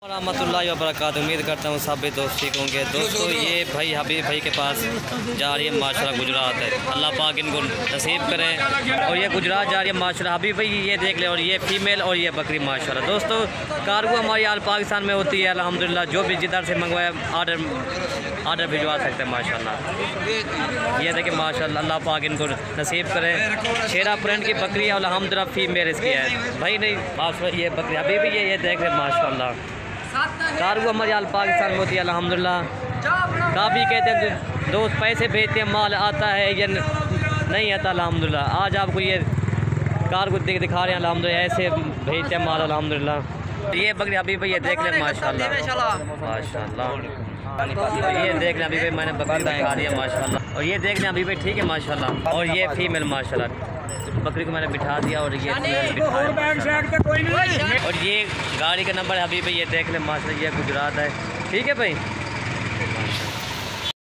रहमतुल्लाहि व बरकातहू। उम्मीद करता हूँ सब दोस्त ठीक होंगे। दोस्तों ये भाई हबीब भाई के पास जा रही है माशाल्लाह गुजरात है, अल्लाह पाक इनको नसीब करे। और ये गुजरात जा रही है माशाल्लाह हबीब भाई, ये देख ले। और ये फीमेल और ये बकरी माशाल्लाह। दोस्तों कार्गो हमारी आल पाकिस्तान में होती है अल्हम्दुलिल्लाह, जो भी जिधर से मंगवाया आर्डर भिजवा सकते हैं माशाल्लाह। ये देखिए माशाल्लाह, अल्लाह पाक इनको नसीब करे। शेरा प्रिंट की बकरी है अल्हम्दुलिल्लाह, फीमेल इसकी है भाई नहीं आप ये बकरी अभी भी ये देख रहे माशाल्लाह। कार्गो हमारी आल पाकिस्तान में होती है अल्हम्दुलिल्लाह। काफ़ी कहते हैं दोस्त पैसे भेजते हैं, माल आता है या नहीं आता अल्हम्दुलिल्लाह। आज आपको ये कार्गो दिखा रहे हैं अल्हम्दुलिल्लाह, ऐसे भेजते हैं माल अल्हम्दुलिल्लाह। ये बकरी अभी भाई ये देख रहे माशाल्लाह माशाल्लाह। ये देख रहे अभी भाई मैंने बकरी दिखा दी है माशाल्लाह। और ये देख रहे अभी भाई ठीक है माशाल्लाह। और ये फीमेल माशाल्लाह, बकरी को मैंने बिठा दिया और ये और ये गाड़ी का नंबर है अभी भाई ये देख ले माशाल्लाह, ये गुजरात है। ठीक है भाई।